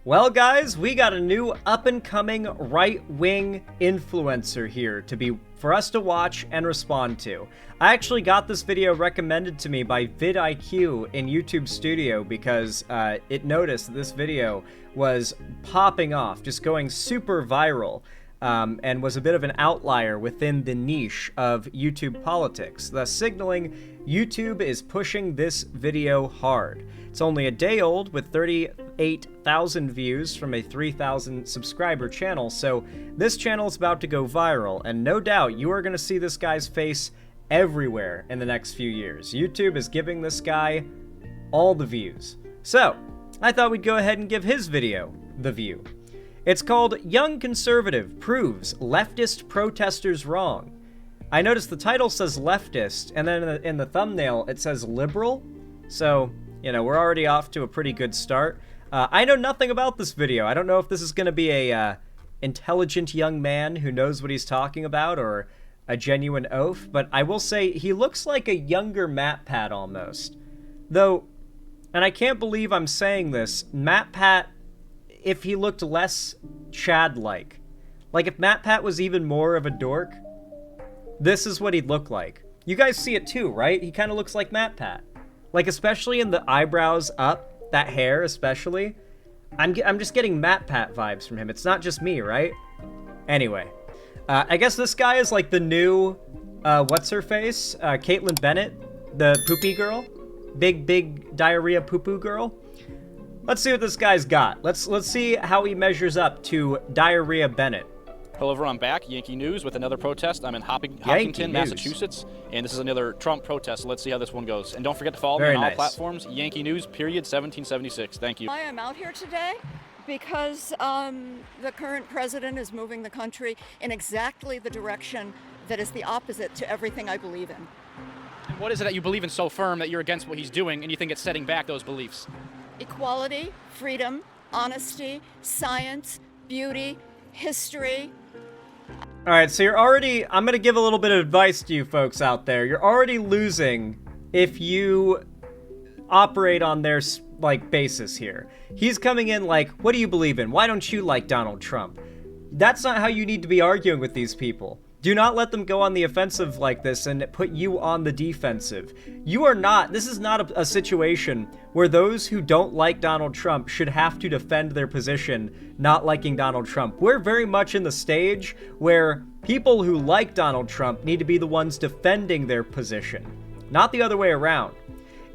Well, guys, we got a new up-and-coming right-wing influencer here for us to watch and respond to. I actually got this video recommended to me by vidIQ in YouTube Studio because it noticed that this video was popping off, just going super viral, and was a bit of an outlier within the niche of YouTube politics, thus signaling YouTube is pushing this video hard. It's only a day old with 38,000 views from a 3,000 subscriber channel, so this channel is about to go viral, and no doubt you are going to see this guy's face everywhere in the next few years. YouTube is giving this guy all the views. So, I thought we'd go ahead and give his video the view. It's called Young Conservative Proves Leftist Protesters Wrong. I noticed the title says leftist, and then in the thumbnail it says liberal, so you know, we're already off to a pretty good start. I know nothing about this video. I don't know if this is going to be a intelligent young man who knows what he's talking about or a genuine oaf, but I will say he looks like a younger MatPat almost. Though, and I can't believe I'm saying this, MatPat, if he looked less Chad-like. Like if MatPat was even more of a dork, this is what he'd look like. You guys see it too, right? He kind of looks like MatPat. Like, especially in the eyebrows up, that hair especially. I'm just getting MatPat vibes from him. It's not just me, right? Anyway. I guess this guy is like the new, what's-her-face? Caitlyn Bennett, the poopy girl. Big diarrhea poo-poo girl. Let's see what this guy's got. Let's see how he measures up to Diarrhea Bennett. Hello everyone, I'm back. Yankee News with another protest. I'm in Hopkinton, Massachusetts, and this is another Trump protest. So let's see how this one goes. And don't forget to follow me on all platforms. Yankee News, period, 1776. Thank you. I am out here today because the current president is moving the country in exactly the direction that is the opposite to everything I believe in. And what is it that you believe in so firm that you're against what he's doing and you think it's setting back those beliefs? Equality, freedom, honesty, science, beauty, history. All right, so I'm going to give a little bit of advice to you folks out there. You're already losing if you operate on their, like, basis here. He's coming in like, what do you believe in? Why don't you like Donald Trump? That's not how you need to be arguing with these people. Do not let them go on the offensive like this and put you on the defensive. This is not a situation where those who don't like Donald Trump should have to defend their position not liking Donald Trump. We're very much in the stage where people who like Donald Trump need to be the ones defending their position, not the other way around.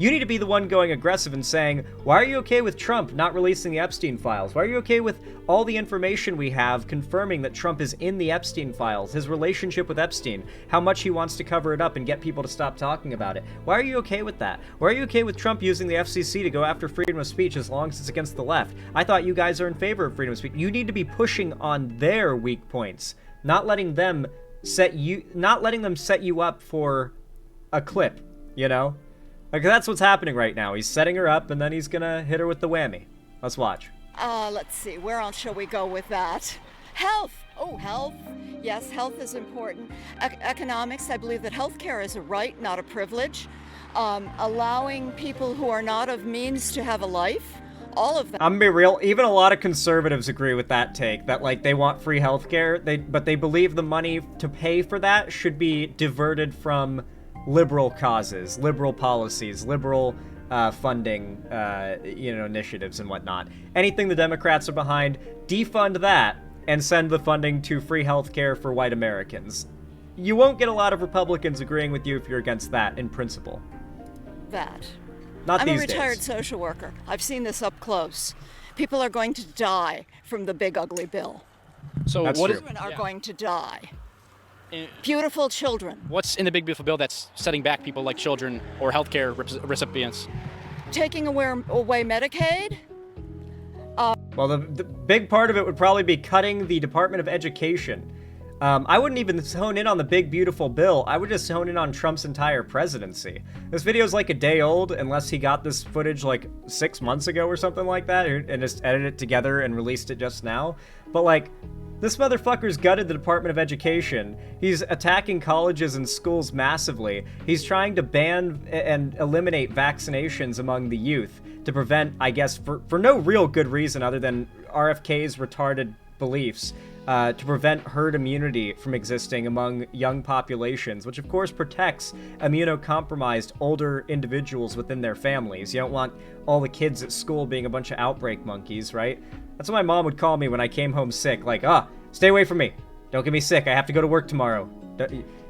You need to be the one going aggressive and saying, why are you okay with Trump not releasing the Epstein files? Why are you okay with all the information we have confirming that Trump is in the Epstein files, his relationship with Epstein, how much he wants to cover it up and get people to stop talking about it? Why are you okay with that? Why are you okay with Trump using the FCC to go after freedom of speech as long as it's against the left? I thought you guys are in favor of freedom of speech. You need to be pushing on their weak points, not letting them set you up for a clip, you know? Like, that's what's happening right now. He's setting her up, and then he's gonna hit her with the whammy. Let's watch. Let's see. Where else shall we go with that? Health. Oh, health. Yes, health is important. Economics. I believe that healthcare is a right, not a privilege. Allowing people who are not of means to have a life. All of that. I'm gonna be real. Even a lot of conservatives agree with that take. That, like, they want free healthcare. But they believe the money to pay for that should be diverted from liberal causes, liberal policies, liberal funding, initiatives and whatnot. Anything the Democrats are behind, defund that and send the funding to free healthcare for white Americans. You won't get a lot of Republicans agreeing with you if you're against that in principle. I'm a retired social worker. I've seen this up close. People are going to die from the big ugly bill. So children are going to die. Beautiful children. What's in the big beautiful bill that's setting back people like children or healthcare recipients? Taking away Medicaid. Well, the big part of it would probably be cutting the Department of Education. I wouldn't even hone in on the big beautiful bill. I would just hone in on Trump's entire presidency. This video is like a day old, unless he got this footage like 6 months ago or something like that, and just edited it together and released it just now. But like, this motherfucker's gutted the Department of Education. He's attacking colleges and schools massively. He's trying to ban and eliminate vaccinations among the youth to prevent, I guess, for no real good reason other than RFK's retarded beliefs to prevent herd immunity from existing among young populations, which of course protects immunocompromised older individuals within their families. You don't want all the kids at school being a bunch of outbreak monkeys, right? That's what my mom would call me when I came home sick, like, stay away from me. Don't get me sick. I have to go to work tomorrow.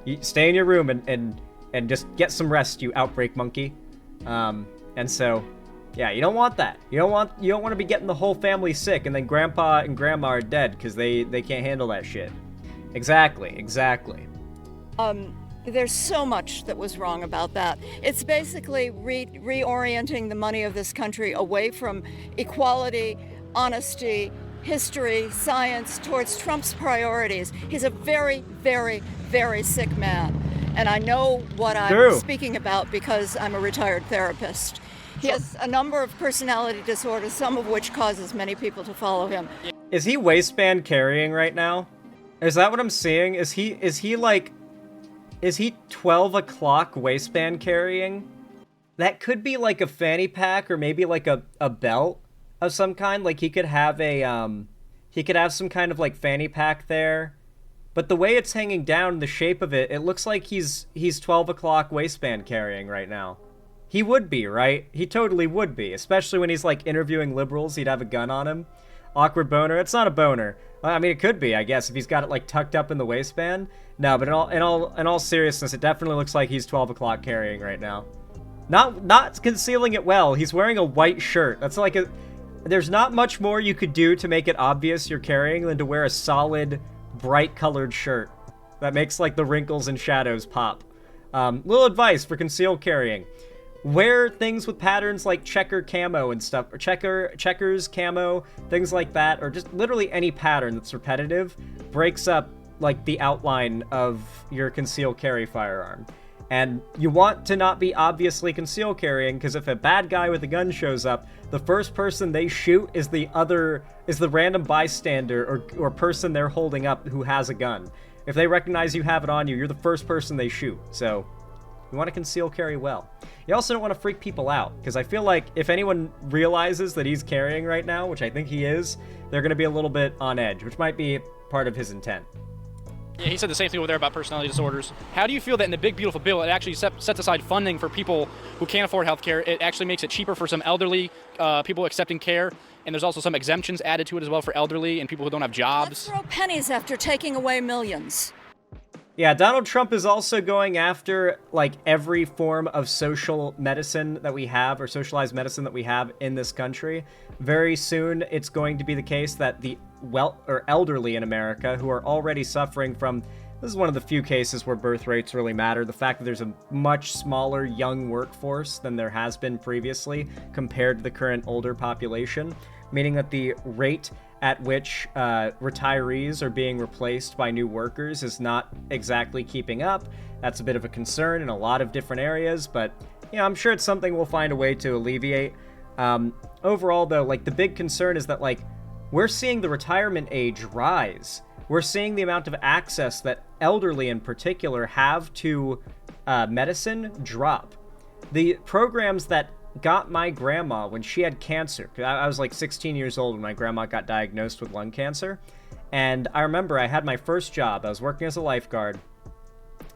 You stay in your room and just get some rest, you outbreak monkey. And so, yeah, you don't want that. You don't want to be getting the whole family sick, and then grandpa and grandma are dead because they can't handle that shit. Exactly. There's so much that was wrong about that. It's basically reorienting the money of this country away from equality, honesty, history, science, towards Trump's priorities. He's a very, very, very sick man. And I know what I'm speaking about because I'm a retired therapist. He has a number of personality disorders, some of which causes many people to follow him. Is he waistband carrying right now? Is that what I'm seeing? Is he 12 o'clock waistband carrying? That could be like a fanny pack or maybe like a belt of some kind. Like he could have some kind of like fanny pack there. But the way it's hanging down, the shape of it, it looks like he's 12 o'clock waistband carrying right now. He would be, right? He totally would be, especially when he's like interviewing liberals. He'd have a gun on him. Awkward boner. It's not a boner. I mean, it could be, I guess, if he's got it like tucked up in the waistband. No, but in all seriousness, it definitely looks like he's 12 o'clock carrying right now. Not concealing it well. He's wearing a white shirt. That's like there's not much more you could do to make it obvious you're carrying than to wear a solid, bright colored shirt that makes like the wrinkles and shadows pop. Little advice for concealed carrying: wear things with patterns like checker camo and stuff, or checkers camo, things like that, or just literally any pattern that's repetitive breaks up like the outline of your concealed carry firearm. And you want to not be obviously concealed carrying, because if a bad guy with a gun shows up, the first person they shoot is the random bystander or person they're holding up who has a gun. If they recognize you have it on you, you're the first person they shoot. So you want to conceal carry well. You also don't want to freak people out, because I feel like if anyone realizes that he's carrying right now, which I think he is, they're going to be a little bit on edge, which might be part of his intent. Yeah, he said the same thing over there about personality disorders. How do you feel that in the big, beautiful bill, it actually sets aside funding for people who can't afford health care? It actually makes it cheaper for some elderly people accepting care, and there's also some exemptions added to it as well for elderly and people who don't have jobs. Let's throw pennies after taking away millions. Yeah, Donald Trump is also going after like every form of social medicine that we have, or socialized medicine that we have in this country. Very soon, it's going to be the case that the elderly in America who are already suffering from, this is one of the few cases where birth rates really matter, the fact that there's a much smaller young workforce than there has been previously compared to the current older population, meaning that the rate at which retirees are being replaced by new workers is not exactly keeping up. That's a bit of a concern in a lot of different areas, but I'm sure it's something we'll find a way to alleviate. Overall, though, like the big concern is that like we're seeing the retirement age rise. We're seeing the amount of access that elderly in particular have to medicine drop. The programs that got my grandma when she had cancer, I was like 16 years old when my grandma got diagnosed with lung cancer, and I remember I had my first job. I was working as a lifeguard,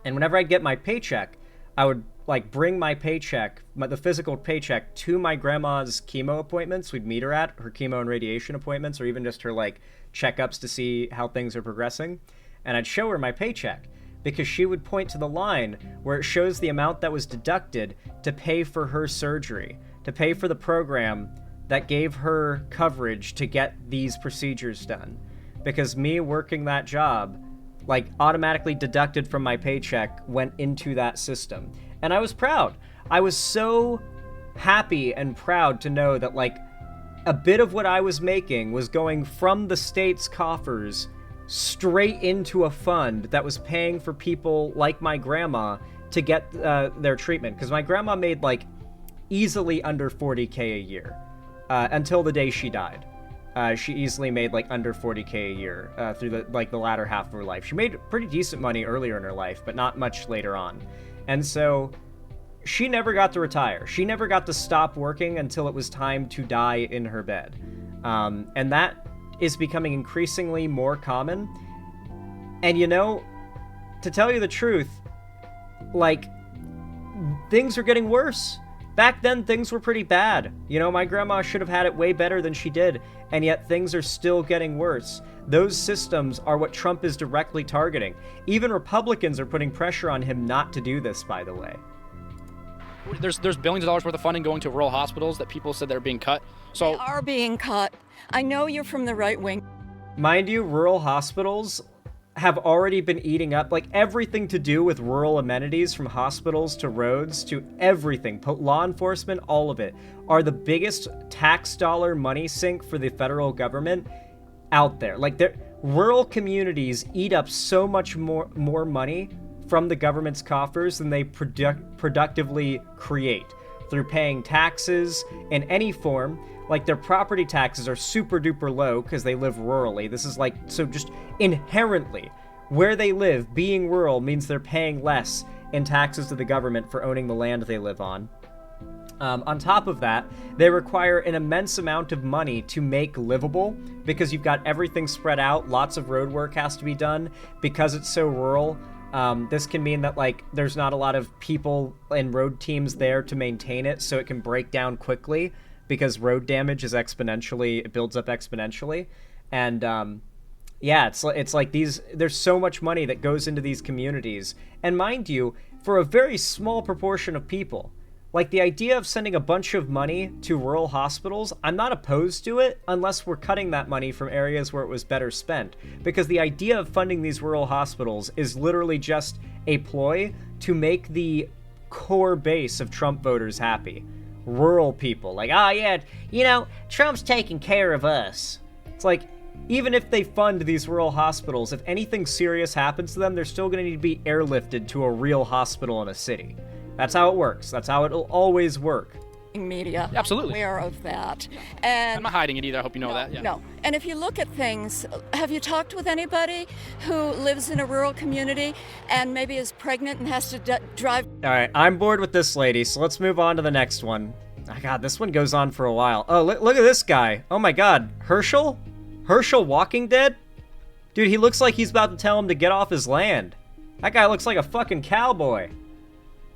and whenever I'd get my paycheck, I would like bring my paycheck, the physical paycheck, to my grandma's chemo appointments. We'd meet her at her chemo and radiation appointments, or even just her like checkups to see how things are progressing, and I'd show her my paycheck, because she would point to the line where it shows the amount that was deducted to pay for her surgery, to pay for the program that gave her coverage to get these procedures done. Because me working that job, like, automatically deducted from my paycheck went into that system. And I was proud. I was so happy and proud to know that, like, a bit of what I was making was going from the state's coffers straight into a fund that was paying for people like my grandma to get their treatment. Because my grandma made like easily under $40K a year until the day she died. She easily made like under $40K a year through the latter half of her life. She made pretty decent money earlier in her life, but not much later on. And so she never got to retire. She never got to stop working until it was time to die in her bed. And that is becoming increasingly more common. And you know, to tell you the truth, like, things are getting worse. Back then, things were pretty bad. You know, my grandma should have had it way better than she did, and yet things are still getting worse. Those systems are what Trump is directly targeting. Even Republicans are putting pressure on him not to do this, by the way. There's billions of dollars worth of funding going to rural hospitals that people said they're being cut. So They are being cut. I know you're from the right wing. Mind you, rural hospitals have already been eating up, like, everything to do with rural amenities, from hospitals to roads to everything, law enforcement, all of it, are the biggest tax dollar money sink for the federal government out there. Like, rural communities eat up so much more money from the government's coffers than they productively create through paying taxes in any form. Like, their property taxes are super duper low because they live rurally. This is like, so just inherently, where they live, being rural, means they're paying less in taxes to the government for owning the land they live on. On top of that, they require an immense amount of money to make livable because you've got everything spread out. Lots of road work has to be done because it's so rural. This can mean that, like, there's not a lot of people and road teams there to maintain it, so it can break down quickly because road damage is it builds up exponentially. And yeah, it's like there's so much money that goes into these communities. And mind you, for a very small proportion of people. Like, the idea of sending a bunch of money to rural hospitals, I'm not opposed to it unless we're cutting that money from areas where it was better spent. Because the idea of funding these rural hospitals is literally just a ploy to make the core base of Trump voters happy. Rural people. Like, yeah, you know, Trump's taking care of us. It's like, even if they fund these rural hospitals, if anything serious happens to them, they're still going to need to be airlifted to a real hospital in a city. That's how it works. That's how it'll always work. Media. Absolutely. Aware of that. And I'm not hiding it either. I hope you know that. Yeah. No. And if you look at things, have you talked with anybody who lives in a rural community and maybe is pregnant and has to drive? All right, I'm bored with this lady, so let's move on to the next one. Oh, God, this one goes on for a while. Oh, look at this guy. Oh my God, Herschel? Herschel Walking Dead? Dude, he looks like he's about to tell him to get off his land. That guy looks like a fucking cowboy.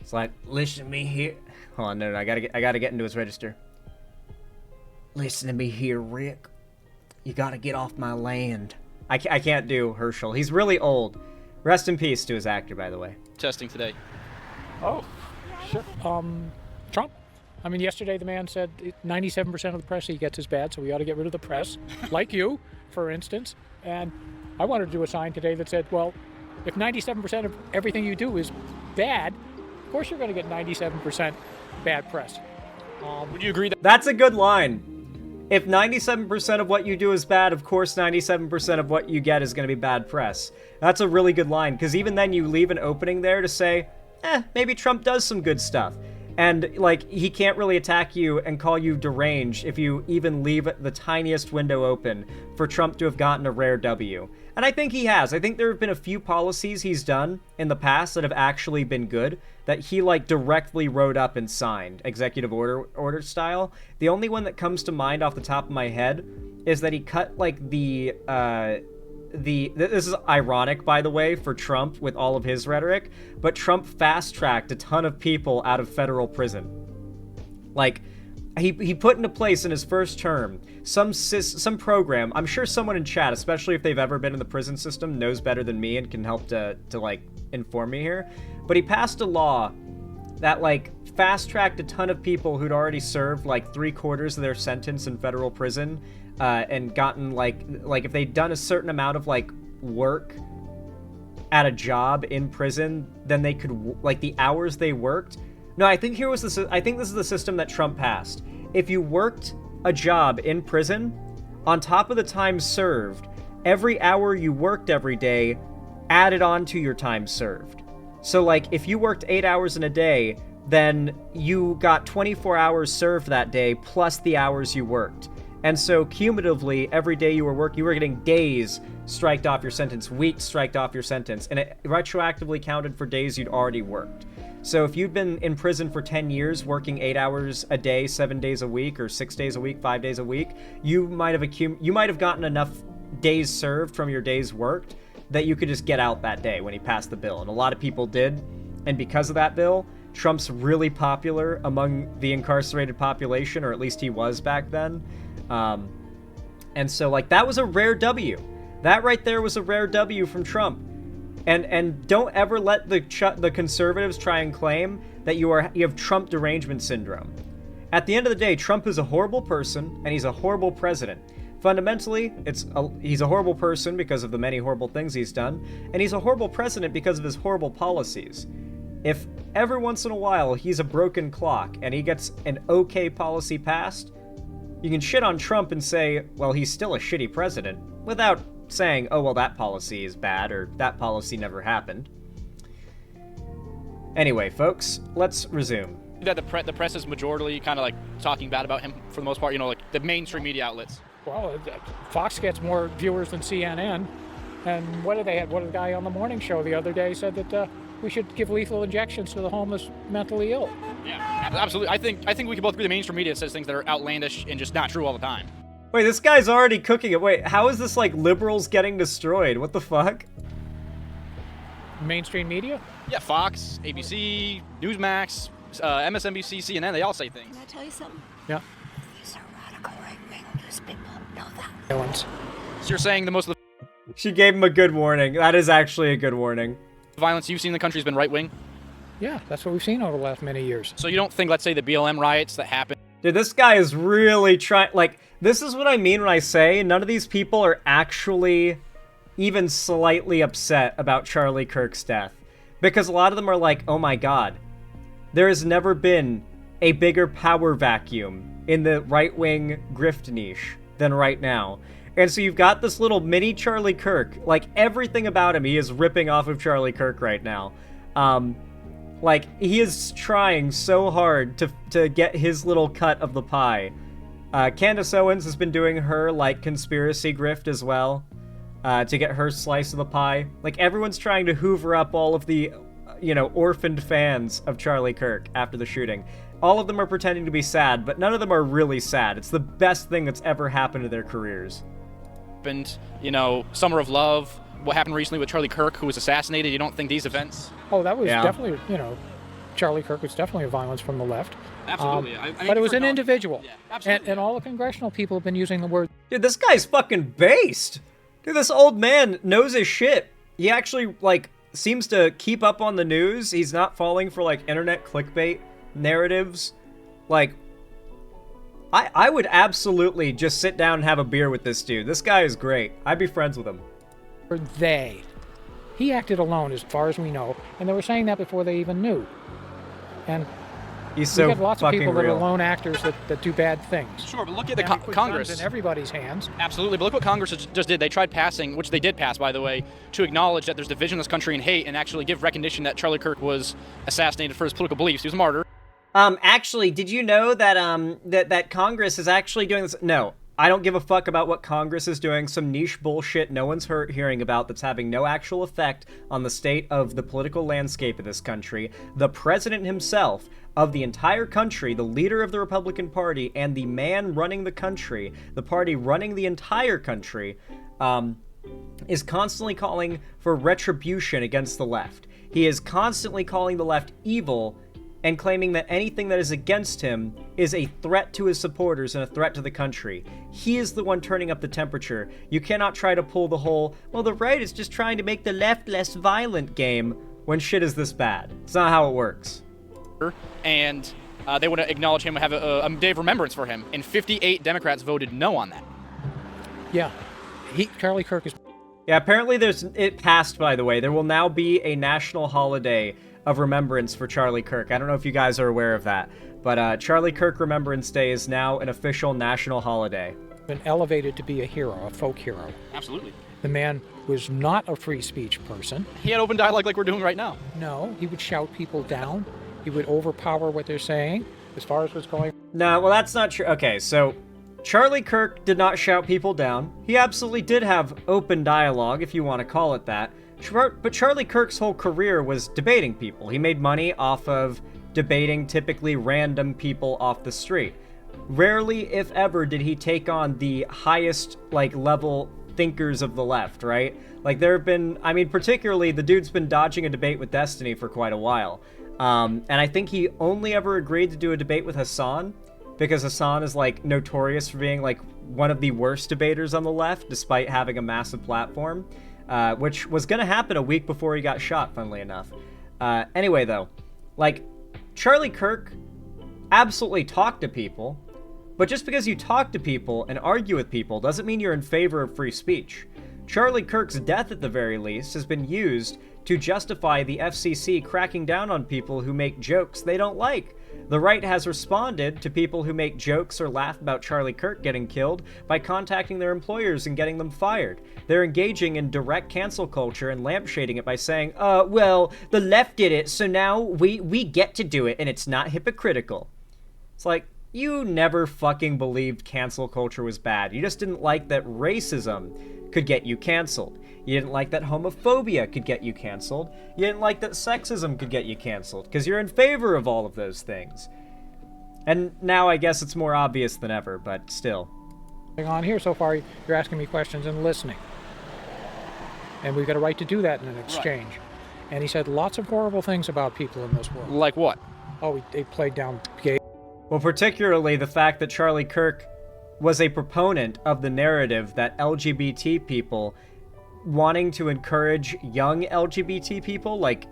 It's like, listen to me here. Hold on, no, I gotta get into his register. Listen to me here, Rick. You gotta get off my land. I can't do Herschel. He's really old. Rest in peace to his actor, by the way. Testing today. Oh, sure. Trump. I mean, yesterday the man said 97% of the press he gets is bad, so we ought to get rid of the press, like you, for instance. And I wanted to do a sign today that said, well, if 97% of everything you do is bad, of course you're going to get 97% bad press. Would you agree that That's a good line. If 97% of what you do is bad, of course 97% of what you get is going to be bad press. That's a really good line, because even then you leave an opening there to say, maybe Trump does some good stuff. And, like, he can't really attack you and call you deranged if you even leave the tiniest window open for Trump to have gotten a rare W. And I think he has. I think there have been a few policies he's done in the past that have actually been good, that he, like, directly wrote up and signed, executive order style. The only one that comes to mind off the top of my head is that he cut, like, this is ironic, by the way, for Trump with all of his rhetoric, but Trump fast-tracked a ton of people out of federal prison. Like, he put into place in his first term some program. I'm sure someone in chat, especially if they've ever been in the prison system, knows better than me and can help to like, inform me here. But he passed a law that, like, fast-tracked a ton of people who'd already served, like, 3/4 of their sentence in federal prison, and gotten, like if they'd done a certain amount of, like, work at a job in prison, then they could, like, the hours they worked. No, I think this is the system that Trump passed. If you worked a job in prison, on top of the time served, every hour you worked every day added on to your time served. So, like, if you worked 8 hours in a day, then you got 24 hours served that day plus the hours you worked. And so cumulatively, every day you were working, you were getting days striked off your sentence, weeks striked off your sentence, and it retroactively counted for days you'd already worked. So if you'd been in prison for 10 years, working 8 hours a day, 7 days a week, or 6 days a week, 5 days a week, you might have gotten enough days served from your days worked that you could just get out that day when he passed the bill. And a lot of people did. And because of that bill, Trump's really popular among the incarcerated population, or at least he was back then. And so, like, that was a rare W. That right there was a rare W from Trump. And don't ever let the conservatives try and claim that you have Trump derangement syndrome. At the end of the day, Trump is a horrible person, and he's a horrible president. Fundamentally, he's a horrible person because of the many horrible things he's done, and he's a horrible president because of his horrible policies. If every once in a while he's a broken clock and he gets an okay policy passed, you can shit on Trump and say, well, he's still a shitty president, without saying, oh, well, that policy is bad, or that policy never happened. Anyway, folks, let's resume. That the press is majorly kind of like talking bad about him for the most part, you know, like the mainstream media outlets. Well, Fox gets more viewers than CNN. And what did they have? What did the guy on the morning show the other day said that we should give lethal injections to the homeless mentally ill. Yeah, absolutely. I think we can both agree the mainstream media says things that are outlandish and just not true all the time. Wait, this guy's already cooking it. Wait, how is this like liberals getting destroyed? What the fuck? Mainstream media? Yeah, Fox, ABC, Newsmax, MSNBC, CNN, they all say things. Can I tell you something? Yeah. These are radical right-wing news people. Know that. Violence. So you're saying the most of She gave him a good warning. That is actually a good warning. the violence you've seen in the country has been right-wing? Yeah, that's what we've seen over the last many years. So you don't think, let's say, the BLM riots that happened? Dude, this guy is really trying, like, this is what I mean when I say none of these people are actually even slightly upset about Charlie Kirk's death. Because a lot of them are like, oh my god, there has never been a bigger power vacuum in the right-wing grift niche than right now. And so you've got this little mini Charlie Kirk, like everything about him he is ripping off of Charlie Kirk right now. Like, he is trying so hard to get his little cut of the pie. Candace Owens has been doing her, like, conspiracy grift as well, to get her slice of the pie. Like, everyone's trying to hoover up all of the, you know, orphaned fans of Charlie Kirk after the shooting. All of them are pretending to be sad, but none of them are really sad. It's the best thing that's ever happened to their careers. You know, Summer of Love, what happened recently with Charlie Kirk, who was assassinated. You don't think these events? Oh, that was definitely, you know, Charlie Kirk was definitely a violence from the left. Absolutely. But it was an individual. Yeah, absolutely. And all the congressional people have been using the word. Dude, this guy's fucking based. Dude, this old man knows his shit. He actually, like, seems to keep up on the news. He's not falling for, like, internet clickbait narratives. Like, I would absolutely just sit down and have a beer with this dude. This guy is great. I'd be friends with him. They. He acted alone as far as we know, and they were saying that before they even knew. And He's so we have lots of fucking people that real. are lone actors that do bad things. Sure, but look at the And he put Congress. guns in everybody's hands. Absolutely, but look what Congress just did. They tried passing, which they did pass, by the way, to acknowledge that there's division in this country and hate, and actually give recognition that Charlie Kirk was assassinated for his political beliefs. He was a martyr. Actually, did you know that that Congress is actually doing this? No, I don't give a fuck about what Congress is doing. Some niche bullshit no one's hearing about that's having no actual effect on the state of the political landscape of this country. The president himself of the entire country, the leader of the Republican Party, and the man running the country, the party running the entire country, is constantly calling for retribution against the left. He is constantly calling the left evil and claiming that anything that is against him is a threat to his supporters and a threat to the country. He is the one turning up the temperature. You cannot try to pull the whole, well, the right is just trying to make the left less violent game when shit is this bad. It's not how it works. And they would acknowledge him, have a day of remembrance for him. And 58 Democrats voted no on that. Yeah. Charlie Kirk is... Yeah, apparently it passed, by the way. There will now be a national holiday of remembrance for Charlie Kirk. I don't know if you guys are aware of that, but Charlie Kirk Remembrance Day is now an official national holiday. Been elevated to be a hero, a folk hero. Absolutely. The man was not a free speech person. He had open dialogue like we're doing right now. No, he would shout people down. He would overpower what they're saying as far as what's going. No, well, that's not true. Okay, so Charlie Kirk did not shout people down. He absolutely did have open dialogue, if you want to call it that. But Charlie Kirk's whole career was debating people. He made money off of debating typically random people off the street. Rarely, if ever, did he take on the highest, level thinkers of the left, right? There have been, particularly, the dude's been dodging a debate with Destiny for quite a while. And I think he only ever agreed to do a debate with Hassan, because Hassan is, notorious for being, one of the worst debaters on the left, despite having a massive platform, which was going to happen a week before he got shot, funnily enough. Anyway, though, Charlie Kirk absolutely talked to people, but just because you talk to people and argue with people doesn't mean you're in favor of free speech. Charlie Kirk's death, at the very least, has been used to justify the FCC cracking down on people who make jokes they don't like. The right has responded to people who make jokes or laugh about Charlie Kirk getting killed by contacting their employers and getting them fired. They're engaging in direct cancel culture and lampshading it by saying, well, the left did it, so now we get to do it, and it's not hypocritical. It's you never fucking believed cancel culture was bad. You just didn't like that racism could get you canceled. You didn't like that homophobia could get you canceled. You didn't like that sexism could get you canceled, because you're in favor of all of those things. And now I guess it's more obvious than ever, but still. On here so far, you're asking me questions and listening. And we've got a right to do that in an exchange. Right. And he said lots of horrible things about people in this world. Like what? Oh, they played down gay. Well, particularly the fact that Charlie Kirk was a proponent of the narrative that LGBT people wanting to encourage young LGBT people, like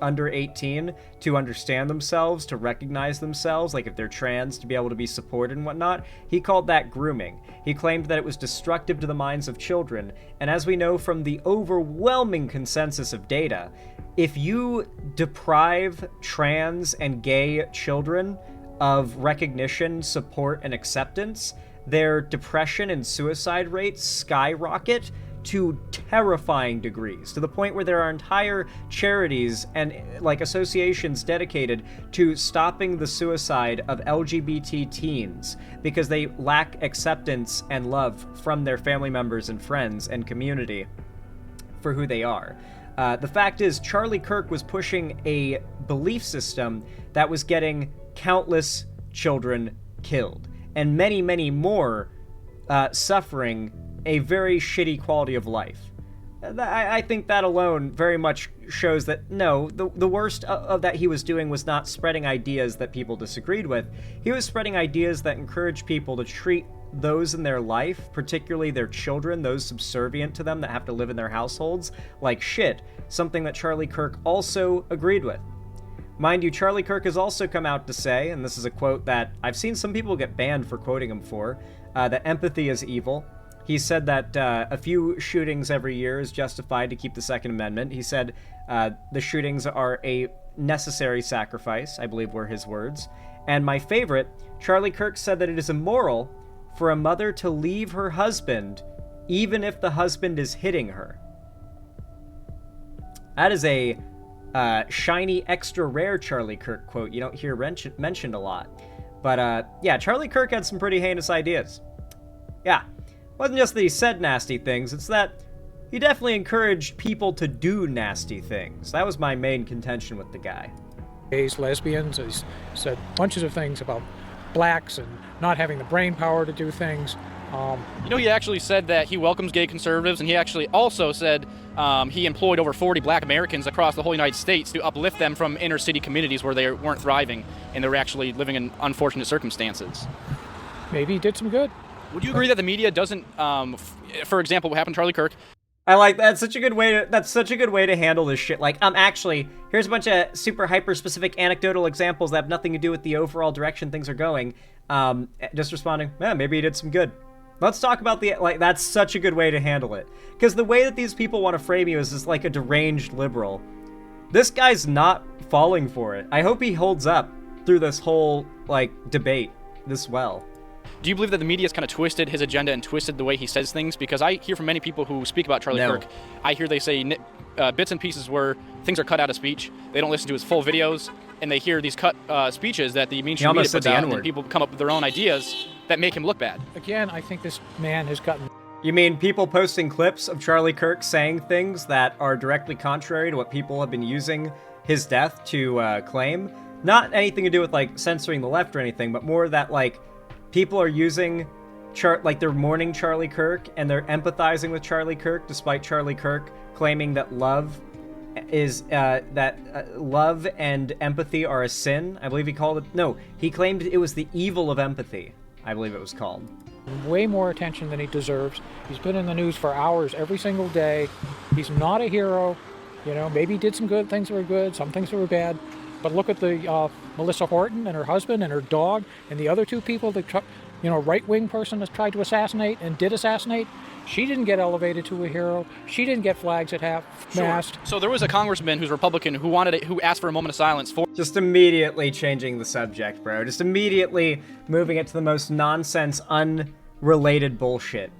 under 18, to understand themselves, to recognize themselves, if they're trans, to be able to be supported and whatnot. He called that grooming. He claimed that it was destructive to the minds of children. And as we know from the overwhelming consensus of data, if you deprive trans and gay children of recognition, support, and acceptance, their depression and suicide rates skyrocket to terrifying degrees, to the point where there are entire charities and associations dedicated to stopping the suicide of LGBT teens because they lack acceptance and love from their family members and friends and community for who they are. The fact is, Charlie Kirk was pushing a belief system that was getting countless children killed, and many, many more suffering a very shitty quality of life. I think that alone very much shows that, no, the worst of that he was doing was not spreading ideas that people disagreed with. He was spreading ideas that encouraged people to treat those in their life, particularly their children, those subservient to them that have to live in their households, like shit, something that Charlie Kirk also agreed with. Mind you, Charlie Kirk has also come out to say, and this is a quote that I've seen some people get banned for quoting him for, that empathy is evil. He said that a few shootings every year is justified to keep the Second Amendment. He said the shootings are a necessary sacrifice, I believe were his words. And my favorite, Charlie Kirk said that it is immoral for a mother to leave her husband even if the husband is hitting her. That is a shiny, extra rare Charlie Kirk quote you don't hear mentioned a lot. But yeah, Charlie Kirk had some pretty heinous ideas. Yeah, it wasn't just that he said nasty things, it's that he definitely encouraged people to do nasty things. That was my main contention with the guy. Gays, lesbians, he said bunches of things about blacks and not having the brain power to do things. He actually said that he welcomes gay conservatives, and he actually also said he employed over 40 black Americans across the whole United States to uplift them from inner city communities where they weren't thriving and they were actually living in unfortunate circumstances. Maybe he did some good. Would you agree that the media doesn't, for example, what happened to Charlie Kirk? I like that. That's such a good way to handle this shit. Actually, here's a bunch of super hyper specific anecdotal examples that have nothing to do with the overall direction things are going. Just responding, yeah, maybe he did some good. Let's talk about that's such a good way to handle it. Because the way that these people want to frame you is like a deranged liberal. This guy's not falling for it. I hope he holds up through this whole, debate this well. Do you believe that the media has kind of twisted his agenda and twisted the way he says things? Because I hear from many people who speak about Charlie Kirk, I hear they say bits and pieces where things are cut out of speech. They don't listen to his full videos, and they hear these cut speeches that the mainstream media puts out, and people come up with their own ideas that make him look bad. Again, I think this man has gotten You mean people posting clips of Charlie Kirk saying things that are directly contrary to what people have been using his death to claim? Not anything to do with, like, censoring the left or anything, but more that, like, people are using, they're mourning Charlie Kirk, and they're empathizing with Charlie Kirk, despite Charlie Kirk claiming that love is, love and empathy are a sin. I believe he called it, no, he claimed it was the evil of empathy, I believe it was called. Way more attention than he deserves. He's been in the news for hours every single day. He's not a hero. You know, maybe he did some good things that were good, some things that were bad. But look at the Melissa Horton and her husband and her dog and the other two people that, right-wing person has tried to assassinate and did assassinate. She didn't get elevated to a hero. She didn't get flags at half-mast. Sure. So there was a congressman who's Republican who asked for a moment of silence for... Just immediately changing the subject, bro. Just immediately moving it to the most nonsense, unrelated bullshit.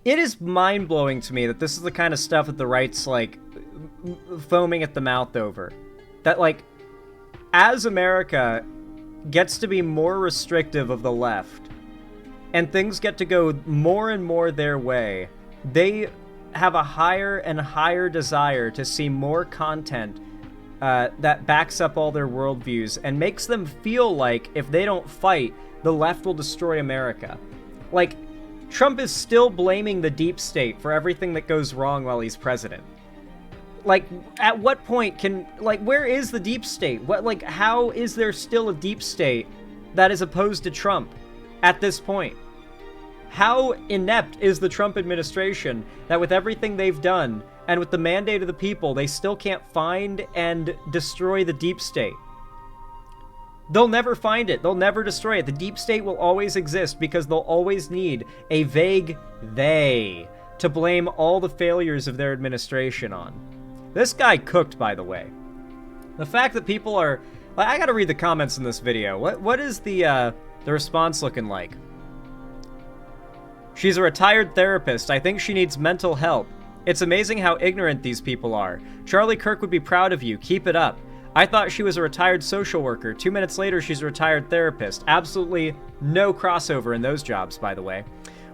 It is mind-blowing to me that this is the kind of stuff that the right's, like, foaming at the mouth over. That, like, as America gets to be more restrictive of the left, and things get to go more and more their way, they have a higher and higher desire to see more content that backs up all their worldviews and makes them feel like if they don't fight, the left will destroy America. Like, Trump is still blaming the deep state for everything that goes wrong while he's president. Like, at what point can, like, where is the deep state? What, like, how is there still a deep state that is opposed to Trump at this point? How inept is the Trump administration that with everything they've done and with the mandate of the people, they still can't find and destroy the deep state? They'll never find it. They'll never destroy it. The deep state will always exist because they'll always need a vague they to blame all the failures of their administration on. This guy cooked, by the way. The fact that people are... I gotta read the comments in this video. What is the response looking like? She's a retired therapist. I think she needs mental help. It's amazing how ignorant these people are. Charlie Kirk would be proud of you. Keep it up. I thought she was a retired social worker. 2 minutes later, she's a retired therapist. Absolutely no crossover in those jobs, by the way.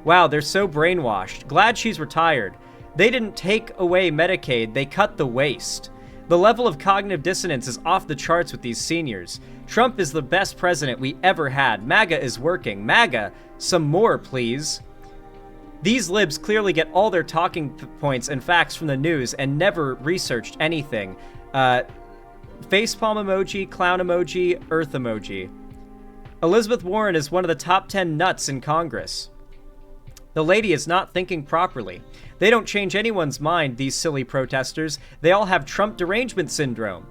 Wow, they're so brainwashed. Glad she's retired. They didn't take away Medicaid, they cut the waste. The level of cognitive dissonance is off the charts with these seniors. Trump is the best president we ever had. MAGA is working. MAGA, some more, please. These libs clearly get all their talking points and facts from the news and never researched anything. Facepalm emoji, clown emoji, earth emoji. Elizabeth Warren is one of the top 10 nuts in Congress. The lady is not thinking properly. They don't change anyone's mind, these silly protesters. They all have Trump derangement syndrome.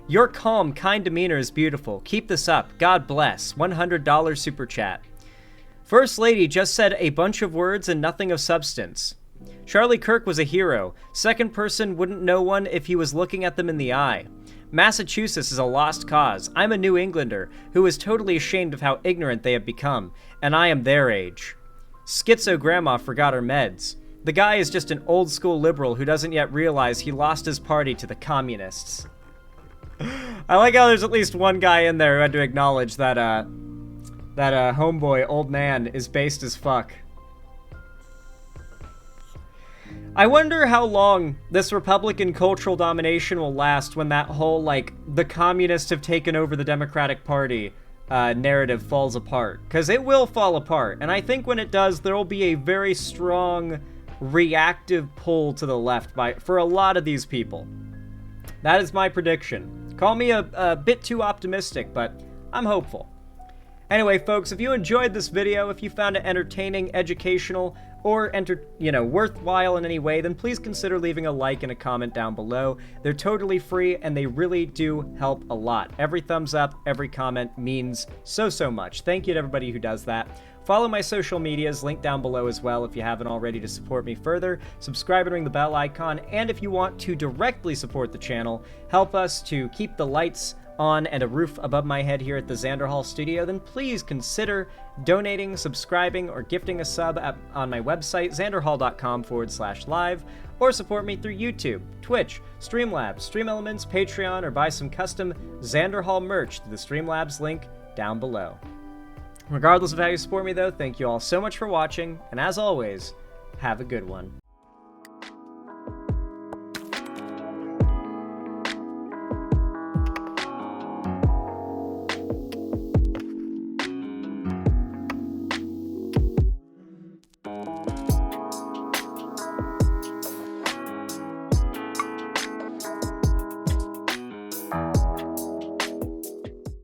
Your calm, kind demeanor is beautiful. Keep this up. God bless. $100 super chat. First lady just said a bunch of words and nothing of substance. Charlie Kirk was a hero. Second person wouldn't know one if he was looking at them in the eye. Massachusetts is a lost cause. I'm a New Englander who is totally ashamed of how ignorant they have become, and I am their age. Schizo grandma forgot her meds. The guy is just an old school liberal who doesn't yet realize he lost his party to the communists. I like how there's at least one guy in there who had to acknowledge that, homeboy, old man, is based as fuck. I wonder how long this Republican cultural domination will last when that whole, like, the communists have taken over the Democratic Party narrative falls apart. Because it will fall apart, and I think when it does, there will be a very strong reactive pull to the left for a lot of these people. That is my prediction. Call me a bit too optimistic, but I'm hopeful. Anyway, folks, if you enjoyed this video, if you found it entertaining, educational, or worthwhile in any way, then please consider leaving a like and a comment down below. They're totally free, and they really do help a lot. Every thumbs up, every comment means so much. Thank you to everybody who does that. Follow my social medias, linked down below as well if you haven't already to support me further. Subscribe and ring the bell icon, and if you want to directly support the channel, help us to keep the lights on and a roof above my head here at the Xanderhall studio, then please consider donating, subscribing, or gifting a sub on my website, xanderhall.com/live, or support me through YouTube, Twitch, Streamlabs, StreamElements, Patreon, or buy some custom Xanderhall merch through the Streamlabs link down below. Regardless of how you support me though, thank you all so much for watching, and as always, have a good one.